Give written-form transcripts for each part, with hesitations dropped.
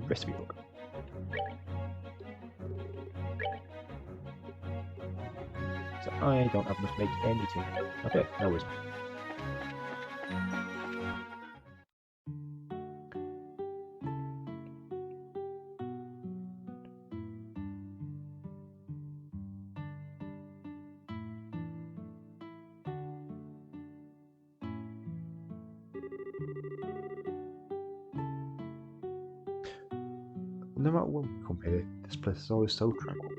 recipe book. So I don't have enough to make anything. Okay, no worries. No matter when we come here, this place is always so tranquil.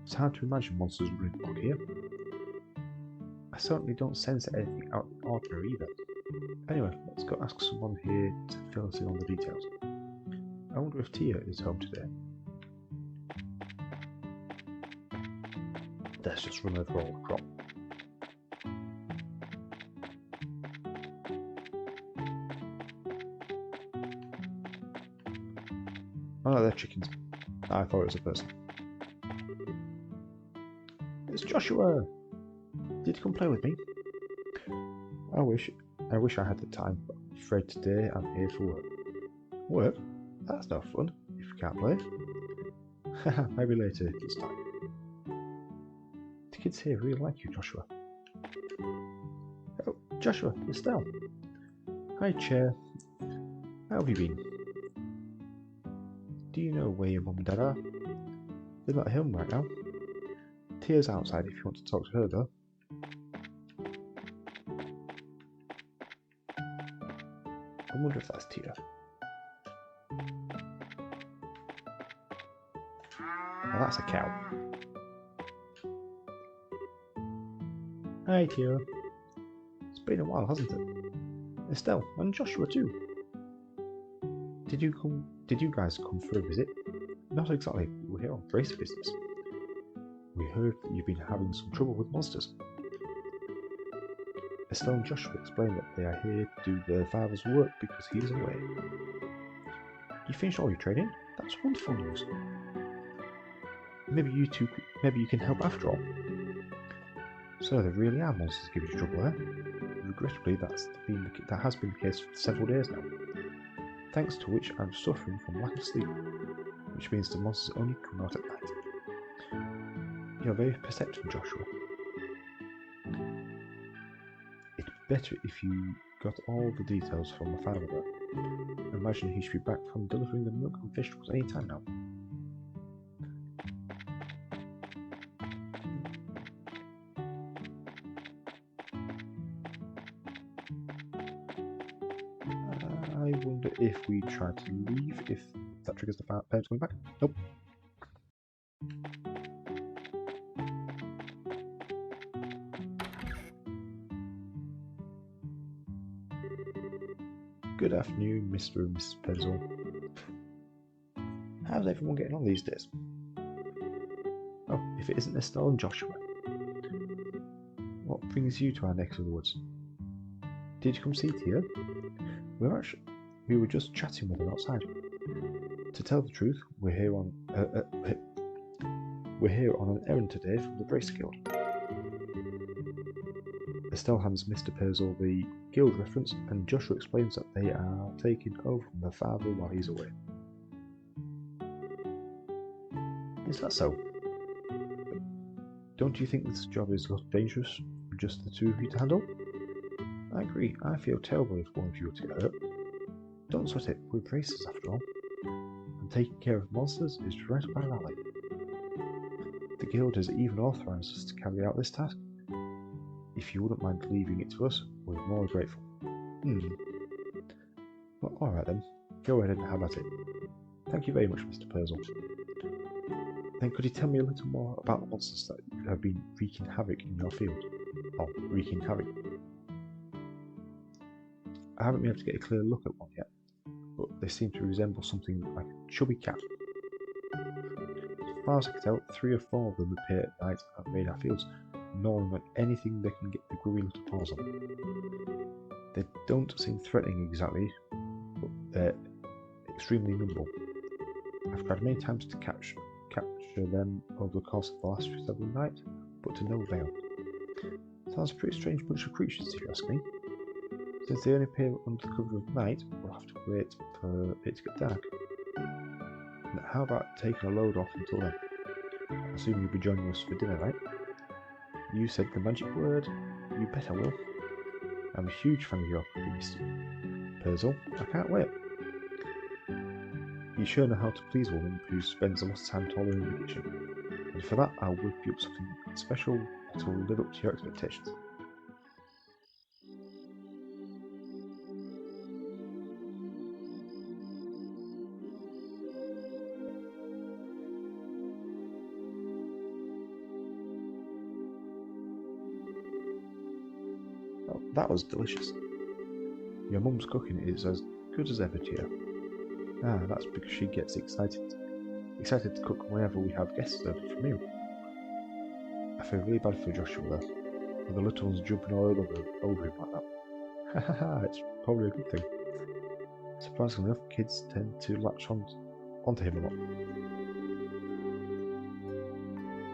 It's hard to imagine monsters running along here. I certainly don't sense anything out of the ordinary either. Anyway, let's go ask someone here to fill us in on the details. I wonder if Tia is home today. Let's just run over all the crop. Oh, they're chickens. I thought it was a person. It's Joshua! Did you come play with me? I wish I had the time, but I'm afraid today I'm here for work. Work? That's no fun, if you can't play. Haha, maybe later this time. The kids here really like you, Joshua. Oh, Joshua, Estelle. Hi, Chair. How have you been? Do you know where your mum and dad are? They're not home right now. Tia's outside if you want to talk to her, though. I wonder if that's Tia. Now that's a cow. Hi, Tia. It's been a while, hasn't it? Estelle and Joshua too. Did you guys come for a visit? Not exactly. We're here on race business. We heard that you've been having some trouble with monsters. Estelle and Joshua explained that they are here to do their father's work because he's away. You finished all your training? That's wonderful news. Maybe you can help after all. So there really are monsters giving you trouble there? Regrettably, that has been the case for several days now. Thanks to which I'm suffering from lack of sleep, which means the monsters only come out at night. You're very perceptive, Joshua. It'd be better if you got all the details from my father there. I imagine he should be back from delivering the milk and vegetables any time now. I wonder if we try to leave, if that triggers the parents coming back. Nope. Good afternoon, Mr. and Mrs. Perzel. How's everyone getting on these days? Oh, if it isn't Estelle and Joshua. What brings you to our neck of the woods? Did you come see Tia? We were just chatting with her outside. To tell the truth, we're here on an errand today from the Brace Guild. Estelle hands Mr. Perzel the guild reference, and Joshua explains that they are taking over from their father while he's away. Is that so? Don't you think this job is a little dangerous for just the two of you to handle? I agree. I feel terrible if one of you were to get hurt. Don't sweat it. We're bracers after all. And taking care of monsters is right up our alley. The guild has even authorized us to carry out this task. If you wouldn't mind leaving it to us, we're more grateful. Well, alright then. Go ahead and have at it. Thank you very much, Mr. Perzel. Then could you tell me a little more about the monsters that have been wreaking havoc in your field? Oh, wreaking havoc. I haven't been able to get a clear look at one yet, but they seem to resemble something like a chubby cat. As far as I can tell, 3 or 4 of them appear at night and raid our fields, gnawing on anything they can get the grubby little paws on. They don't seem threatening exactly, but they're extremely nimble. I've tried many times to capture them over the course of the last several nights, but to no avail. Sounds a pretty strange bunch of creatures, if you ask me. Since they only appear under the cover of night, we'll have to wait for it to get dark. Now, how about taking a load off until then? I assume you'll be joining us for dinner, right? You said the magic word. You bet I will. I'm a huge fan of your cooking, Mr. Perzel. I can't wait. You sure know how to please a woman who spends a lot of time taller in the kitchen. And for that, I'll whip you up something special that will live up to your expectations. Oh, that was delicious. Your mum's cooking is as good as ever, dear. Ah, that's because she gets excited to cook whenever we have guests over from you. I feel really bad for Joshua there, with the little ones jumping all over him like that. Haha, it's probably a good thing. Surprisingly enough, kids tend to latch onto him a lot.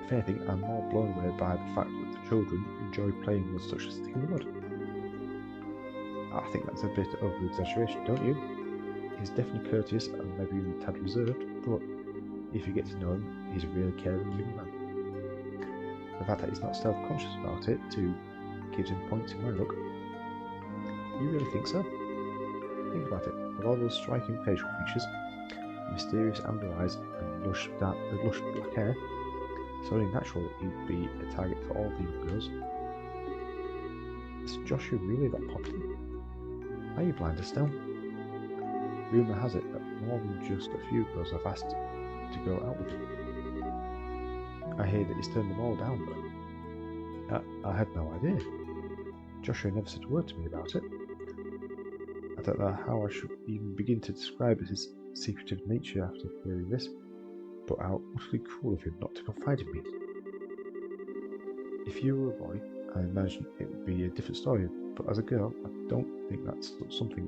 If anything, I'm more blown away by the fact that the children enjoy playing with such a stick in the mud. I think that's a bit over-exaggeration, don't you? He's definitely courteous and maybe even a tad reserved, but if you get to know him, he's a really caring young man. The fact that he's not self-conscious about it, too, gives him points in my look. You really think so? Think about it. With all those striking facial features, mysterious amber eyes, and lush black hair, it's only natural that he'd be a target for all the young girls. Is Joshua really that popular? Are you blind, Estelle? Rumour has it that more than just a few girls have asked to go out with him. I hear that he's turned them all down, though. I had no idea. Joshua never said a word to me about it. I don't know how I should even begin to describe his secretive nature after hearing this, but how utterly cruel of him not to confide in me. If you were a boy, I imagine it would be a different story, but as a girl, I don't think that's something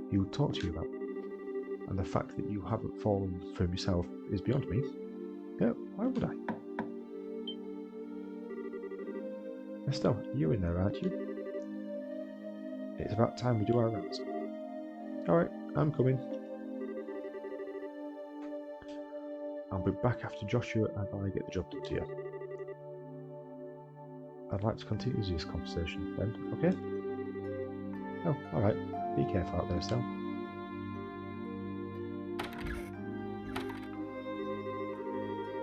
he would talk to you about. And the fact that you haven't fallen for him yourself is beyond me. Yeah, why would I? Estelle, you're in there, aren't you? It's about time we do our rounds. Alright, I'm coming. I'll be back after Joshua and I get the job done to you. I'd like to continue this conversation then, okay? Oh, alright. Be careful out there, Estelle.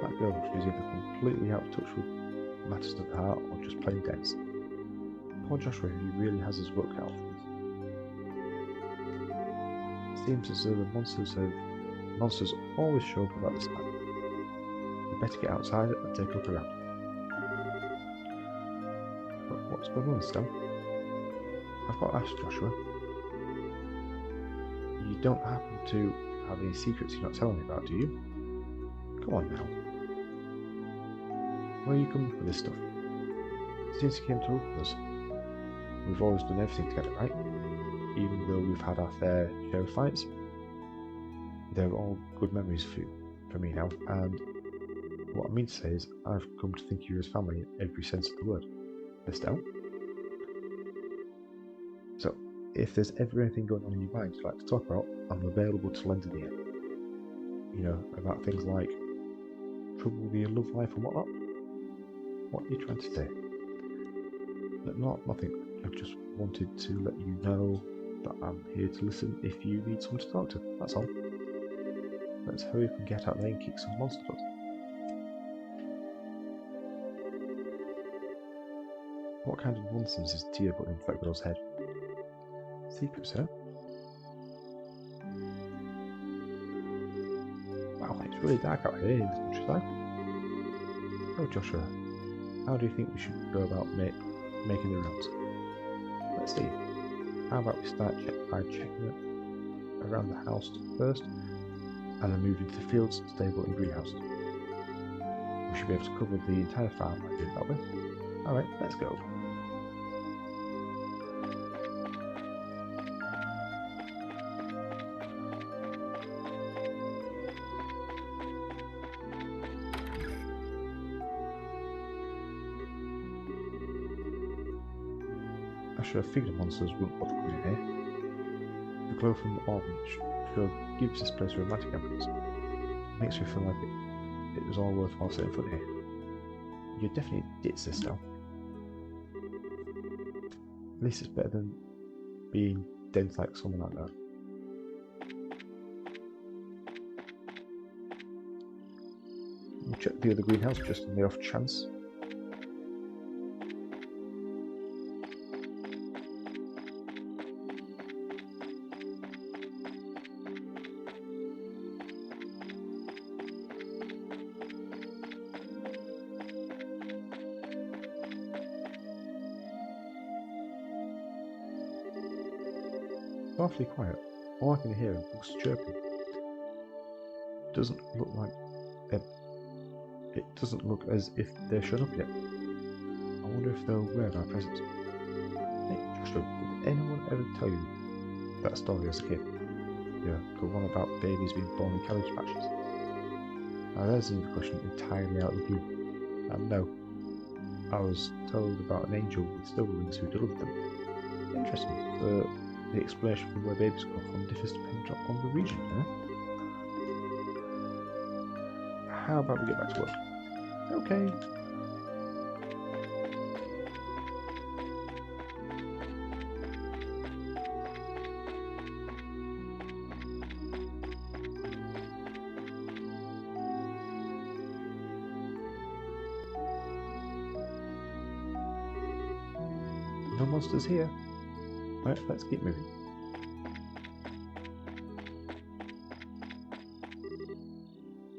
That girl, she's either completely out of touch with matters of the heart or just plain dense. Poor Joshua, he really has his work cut out for him. It seems as though the monsters always show up about this time. We better get outside and take a look around. But what's going on, Estelle? I've got to ask Joshua. You don't happen to have any secrets you're not telling me about, do you? Come on now. Where are you coming with this stuff? Since you came to live with us, we've always done everything together, right? Even though we've had our fair share of fights. They're all good memories for me now, and what I mean to say is I've come to think of you as family in every sense of the word. Estelle? So, if there's ever anything going on in your mind you'd like to talk about, I'm available to lend an ear. You know, about things like trouble with your love life and whatnot. What are you trying to say? Nothing. I just wanted to let you know that I'm here to listen if you need someone to talk to. That's all. Let's hurry up and get out there and kick some monster butt. What kind of nonsense is Tia putting in Fleck Girl's head? Secrets, huh? Wow, it's really dark out here in the countryside. Oh, Joshua, how do you think we should go about making the rounds? Let's see. How about we start by checking around the house first, and then move into the fields, stable, and greenhouses. We should be able to cover the entire farm by doing that way. Alright, let's go. I should have figured monsters wouldn't bother coming here. The glow from the orange sure gives this place a romantic ambience. It makes me feel like it was all worthwhile sitting in front here. You definitely ditch this now. At least it's better than being dead like someone like that. We'll check the other greenhouse just on the off chance. Awfully quiet. All I can hear is books chirping. Doesn't look like it doesn't look as if they're shut up yet. I wonder if they're aware of our presence. Hey, Joshua, did anyone ever tell you that story as a kid? Yeah, the one about babies being born in cabbage patches. Now there's another question entirely out of the blue. And no, I was told about an angel with silver wings who delivered them. Interesting. The explanation for where babies come from differs depending on the region, How about we get back to work? Okay. No monsters here. Right, let's keep moving.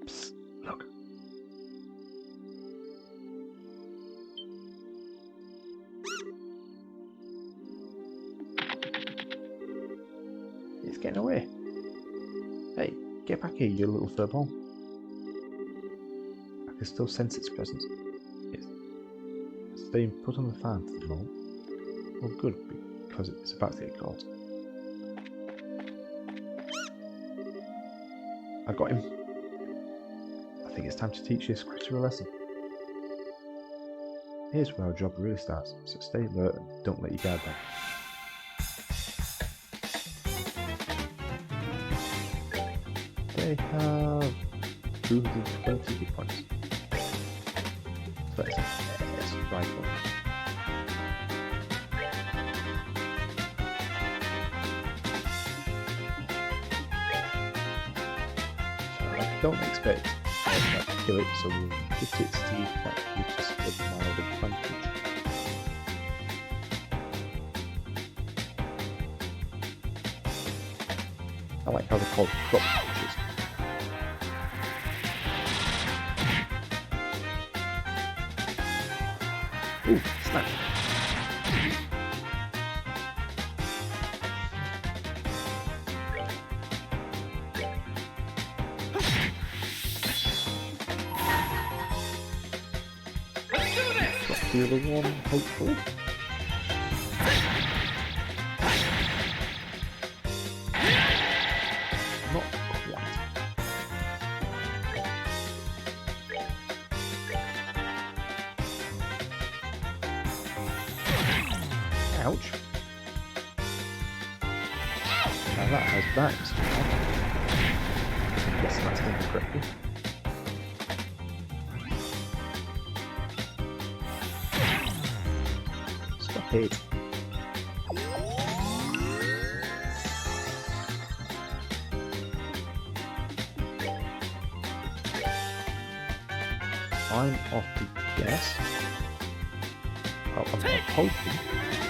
Psst, look. It's getting away. Hey, get back here, you little furball. I can still sense its presence. It's staying put on the fan for the moment. Well, good, because it's about to get caught. I got him. I think it's time to teach this critter a lesson. Here's where our job really starts, so stay alert and don't let your guard down. They have 220 hit points. So that's a right one. Don't expect that to kill it, so we'll hit its teeth back with just a mild advantage. I like how they're called drop punches. Ooh, snap! The other one, hopefully. Not quite. Ouch. Now that has that. I'm guessing that's going to be correctly. It. I'm off to guess. Oh, I'm not hoping.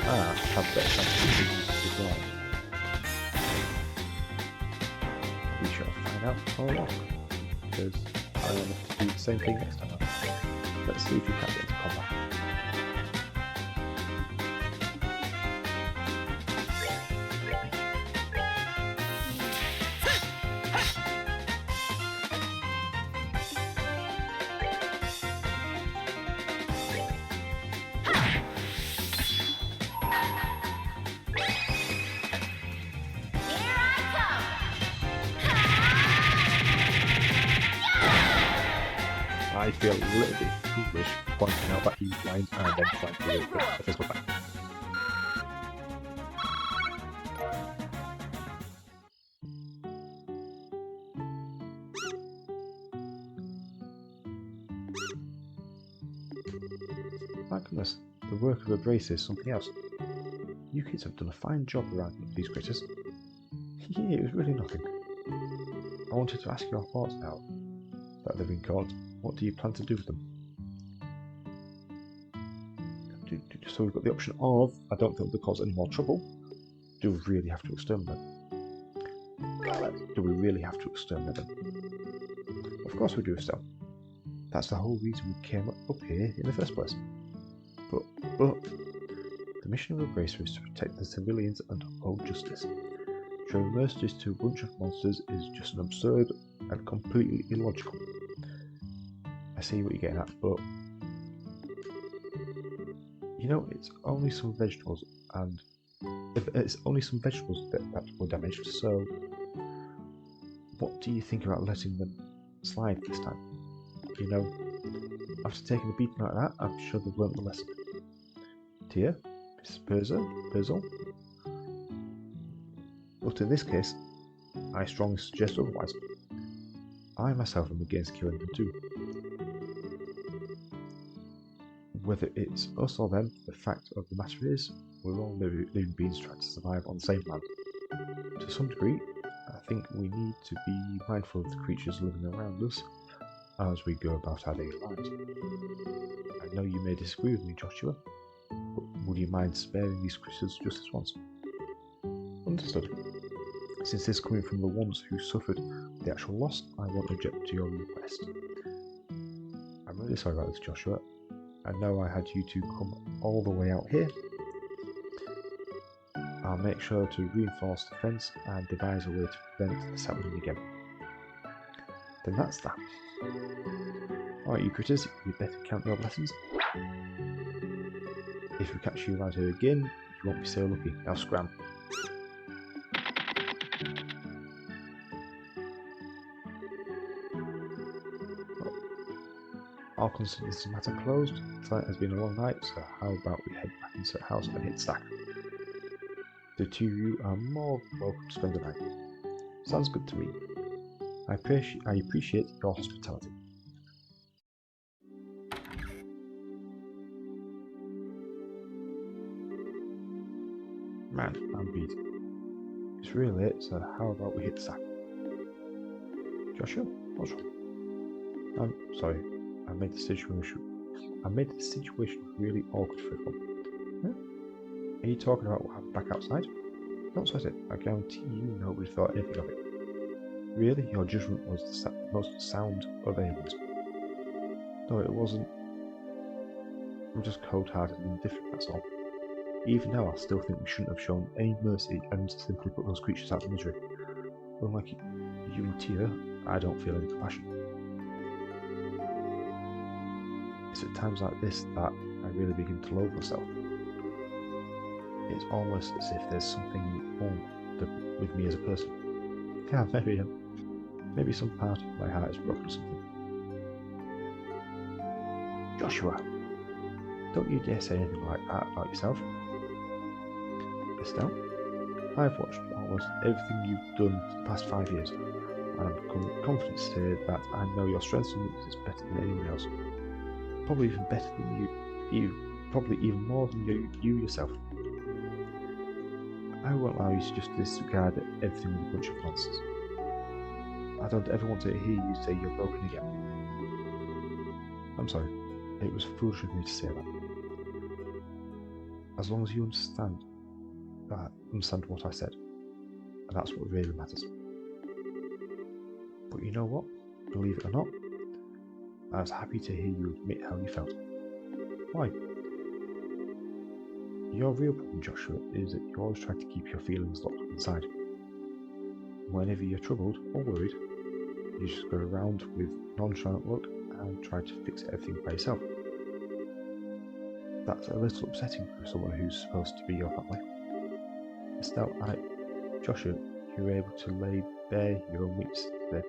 I have better chances to use the design. We shall find out how long. Because I want to do the same thing next time. Let's see if we can get into combat. I feel a little bit foolish pointing out that he's blind and then trying to do a physical fight. My goodness, the work of a brace is something else. You kids have done a fine job around these critters. Yeah, it was really nothing. I wanted to ask your thoughts now that they've been caught. What do you plan to do with them? So we've got the option of, I don't think they'll cause any more trouble. Do we really have to exterminate them? Do we really have to exterminate them? Of course we do, Estelle. That's the whole reason we came up here in the first place. But the mission of a bracer is to protect the civilians and uphold justice. Showing mercy to a bunch of monsters is just an absurd and completely illogical. I see what you're getting at, but you know, it's only some vegetables, and it's only some vegetables that were damaged. So, what do you think about letting them slide this time? You know, after taking a beating like that, I'm sure they've learnt the lesson. Dear, Mrs. Perzel. But in this case, I strongly suggest otherwise. I myself am against killing them too. Whether it's us or them, the fact of the matter is, we're all living beings trying to survive on the same land. To some degree, I think we need to be mindful of the creatures living around us as we go about our daily lives. I know you may disagree with me, Joshua, but would you mind sparing these creatures just this once? Understood. Since this is coming from the ones who suffered the actual loss, I won't object to your request. I'm really sorry about this, Joshua. I know I had you two come all the way out here. I'll make sure to reinforce the fence and devise a way to prevent this happening again. Then that's that. Alright, you critters, you better count your blessings. If we catch you around here again, you won't be so lucky. Now scram. I'll consider this matter closed. Tonight has been a long night, so how about we head back into the house and hit stack? The two of you are more than welcome to spend the night. Sounds good to me. I appreciate your hospitality. Man, I'm beat. It's really late, so how about we hit the sack? Joshua, what's wrong? I'm sorry. I made the situation really awkward for everyone. Huh? Are you talking about what happened back outside? Don't sweat it. I guarantee you nobody thought anything of it. Really, your judgment was the most sound of anyone's. No, it wasn't. I'm just cold-hearted and indifferent, that's all. Even now, I still think we shouldn't have shown any mercy and simply put those creatures out of misery. Unlike you and Tia, I don't feel any compassion. It's at times like this that I really begin to loathe myself. It's almost as if there's something wrong with me as a person. Yeah, maybe some part of my heart is broken or something. Joshua, don't you dare say anything like that about yourself. Estelle, I've watched almost everything you've done for the past 5 years, and I'm confident to say that I know your strengths and weaknesses better than anyone else. Probably even better than you, probably even more than you yourself. I won't allow you to just disregard everything with a bunch of nonsense. I don't ever want to hear you say you're broken again. I'm sorry, it was foolish of me to say that. As long as you understand what I said, and that's what really matters. But you know what? Believe it or not, I was happy to hear you admit how you felt. Why? Your real problem, Joshua, is that you always try to keep your feelings locked inside. Whenever you're troubled or worried, you just go around with nonchalant look and try to fix everything by yourself. That's a little upsetting for someone who's supposed to be your family. Estelle, Joshua, you were able to lay bare your own weaknesses today.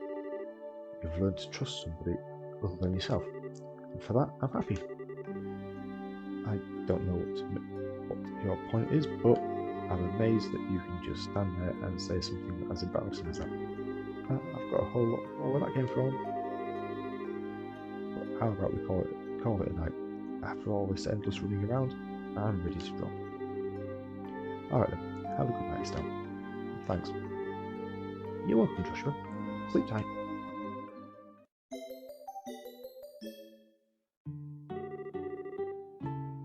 You've learned to trust somebody other than yourself, and for that, I'm happy. I don't know what your point is, but I'm amazed that you can just stand there and say something as embarrassing as that. I've got a whole lot more where that came from. But how about we call it a night? After all this endless running around, I'm ready to drop. Alright then, have a good night, Stan. Thanks. You're welcome, Joshua. Sleep tight.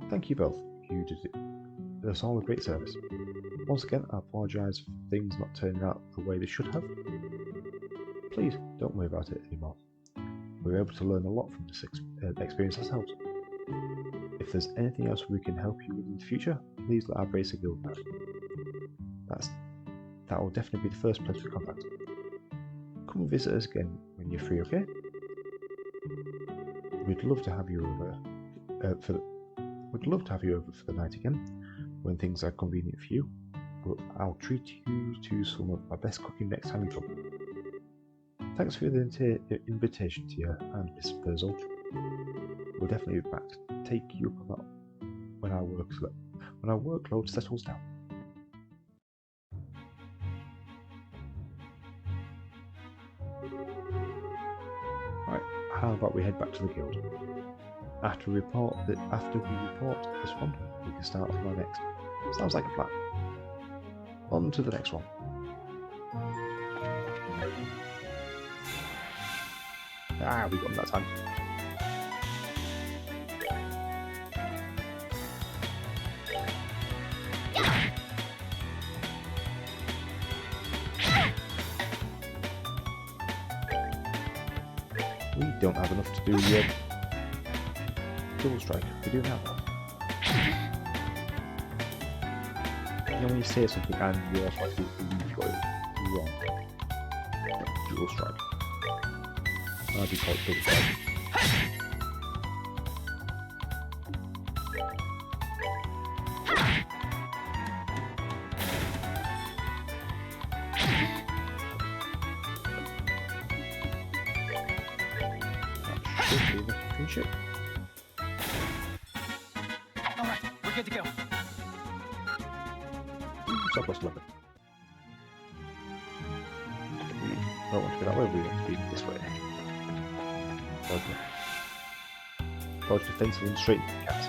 Thank you both. You did us all a great service. Once again, I apologise for things not turning out the way they should have. Please, don't worry about it anymore. We were able to learn a lot from this experience ourselves. If there's anything else we can help you with in the future, please let our Bracer Guild know. That will definitely be the first place we contact. Come and visit us again when you're free, okay? We'd love to have you over for the night again, when things are convenient for you. But I'll treat you to some of my best cooking next time you come. Thanks for the invitation, Tia and Miss Perzel. We'll definitely be back to take you up on that when our workload settles down. Right, how about we head back to the guild? After we report this one, we can start on our next. Sounds like a plan. On to the next one. We got him that time. We don't have enough to do yet. Dual strike. We do now. You know when you say something and you automatically believe you got it wrong. Dual strike. I'd be called double strike. That should be enough to finish it. Alright, we're good to go. Surplus 11. We don't want to be that way, we want to be this way. Dodge defensive and straight into the cat.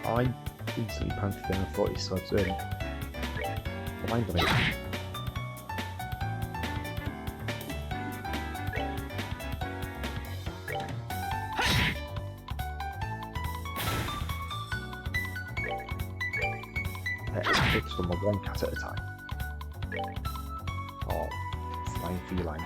I instantly panted then and thought he started blind on it. Let's fix them one cat at a time. Oh, flying feline.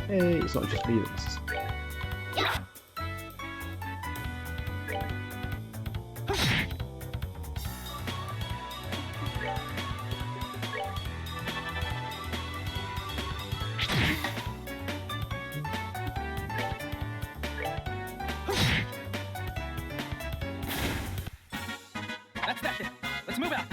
Hey, it's not just me that misses. That's that then. Let's move out.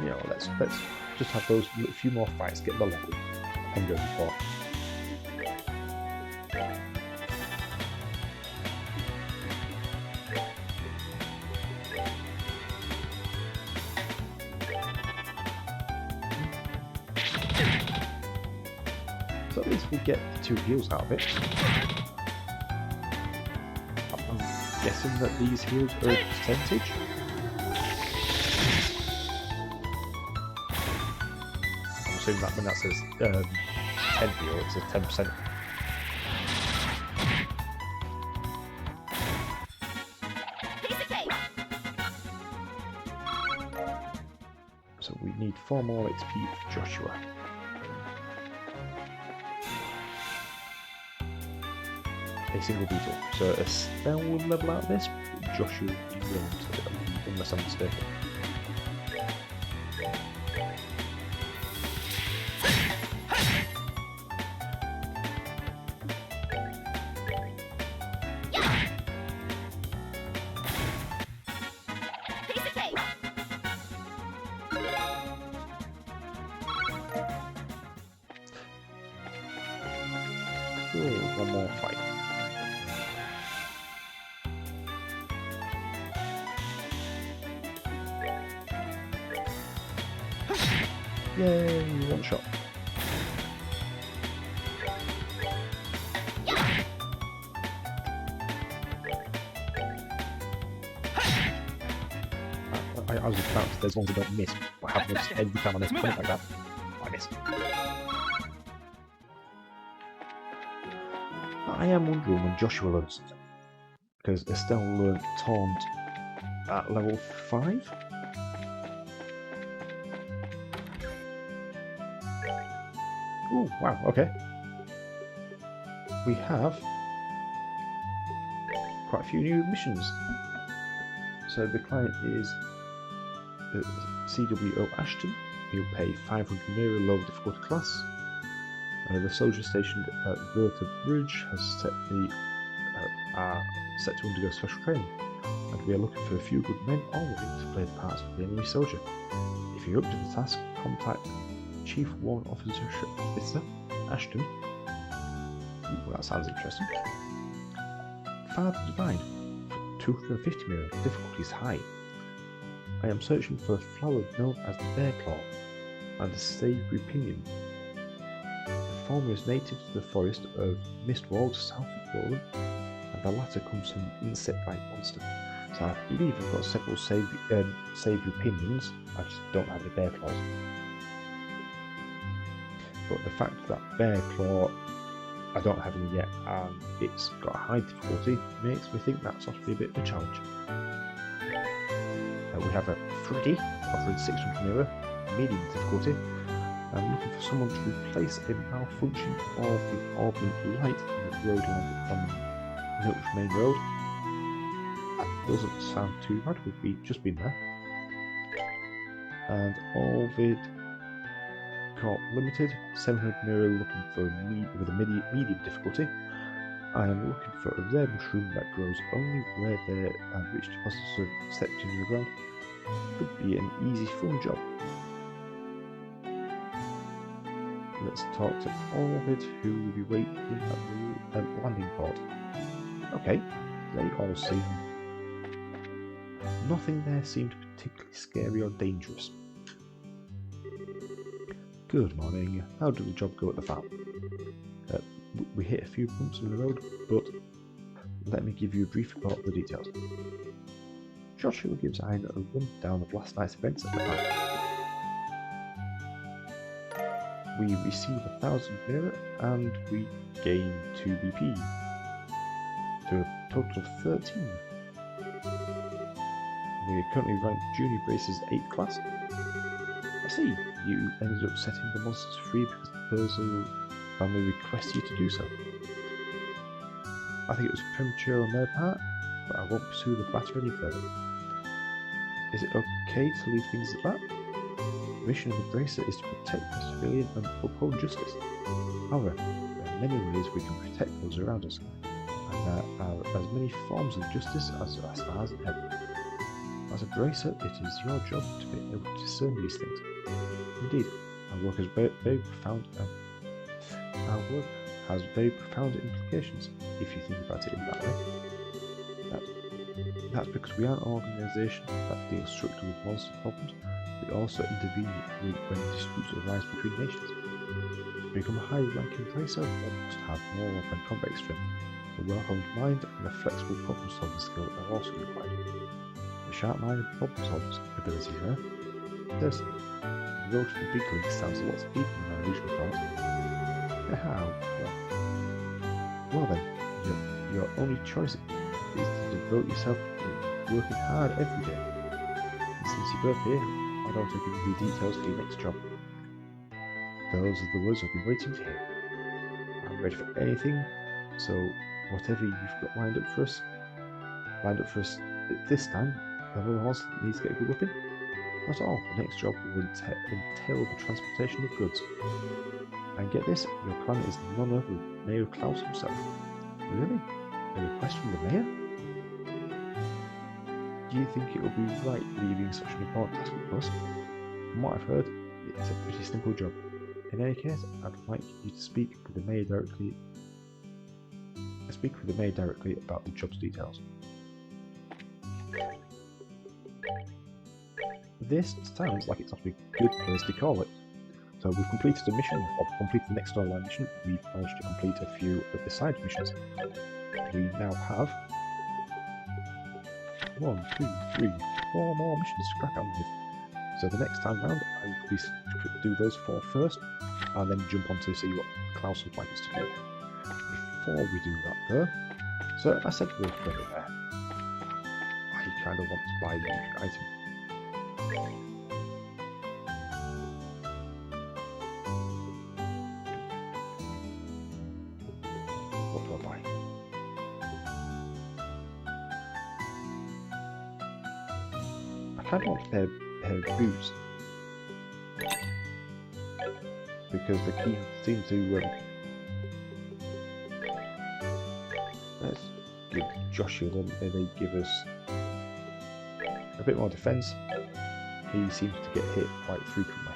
You know, let's just have those few more fights, get the level, and go for. So at least we get 2 heals out of it. I'm guessing that these heals are a percentage. I'm assuming that when that says 10 heal, it's a 10%. Piece of cake. So we need 4 more XP for Joshua. A single beetle. So a spell will level out this, but Joshua won't, unless I'm mistaken. one more fight. Yay, one shot. I was about to say, as long as I don't miss, what happens every time I miss point like that, I miss. I am wondering when Joshua learns something, because Estelle learned Taunt at level 5? Ooh, wow, okay. We have quite a few new missions. So the client is CWO Ashton. He'll pay 500 Mira low difficulty class. The soldier stationed at Verta Bridge has set to undergo special training, and we are looking for a few good men or women to play the parts of the enemy soldier. If you're up to the task, contact Chief Warrant Officer Ashton. Ooh, that sounds interesting. Father Divine, 250 Mira, difficulty is high. I am searching for a flower known as the Bear Claw and the Savory Pinion. The former is native to the forest of Mistwald, south of Roland, and the latter comes from an insect-like monster. So I believe I've got several Savory Pinions, I just don't have any Bear Claws. But the fact that Bear Claw, I don't have any yet, and it's got a high difficulty, makes me think that's possibly a bit of a challenge. We have a Freddy, offering 600 Mira, medium difficulty. I'm looking for someone to replace a malfunction of the Auburn light in the road line on Milch Main Road. That doesn't sound too bad, we've just been there. And Ovid Corp Limited, 700 Mira, looking for with a medium difficulty. I am looking for a rare mushroom that grows only where there are rich deposits of septum in the ground. Could be an easy, fun job. Let's talk to Ovid, who will be waiting at the landing port. Okay, they all seem... Nothing there seemed particularly scary or dangerous. Good morning. How did the job go at the farm? We hit a few bumps in the road, but let me give you a brief report of the details. Joshua gives Ian a rundown of last night's events at the farm. We receive 1,000 Mira and we gain 2 BP, to a total of 13. We are currently ranked Junior Brace's 8th class. I see, you ended up setting the monsters free because the Perzel family requested you to do so. I think it was premature on their part, but I won't pursue the matter any further. Is it okay to leave things at that? The mission of the Bracer is to protect the civilian and uphold justice. However, there are many ways we can protect those around us, and there are as many forms of justice as there are stars in heaven. As a Bracer, it is your job to be able to discern these things. Indeed, our work has very profound implications, if you think about it in that way. That's because we are an organisation that deals strictly with monster problems. We also intervene when disputes arise between nations. To become a high-ranking Bracer, one must have more than combat strength. A well-honed mind and a flexible problem-solving skill are also required. A sharp mind and problem-solving ability there. Personally, the road to the big league sounds a lot steeper than I originally thought. How? Well then, your only choice is to devote yourself to working hard every day. And since you're both here, why don't I give you the details for your next job? Those are the words I've been waiting to hear. I'm ready for anything, so whatever you've got lined up for us this time, another horse that needs to get a good whipping? Not all. The next job will entail the transportation of goods. And get this, your client is none other than Mayor Klaus himself. Really? A request from the mayor? Do you think it will be right leaving such an important task with us? From what I've heard, it's a pretty simple job. In any case, I'd like you to speak with the mayor directly speak with the maid directly about the job's details. This sounds like it's actually a good place to call it. So we've completed a mission, or completed the next storyline mission. We've managed to complete a few of the side missions. We now have 1, 2, 3, 4 more missions to crack on with. So the next time round, I will please do those 4 first, and then jump on to see what Klaus would like us to do. Before we do that though, so I said to the brother there, I kind of want to buy the item. What do I buy? I kind of want a pair of boots, because the key seems to let's give Joshua them, they give us a bit more defense. He seems to get hit quite frequently.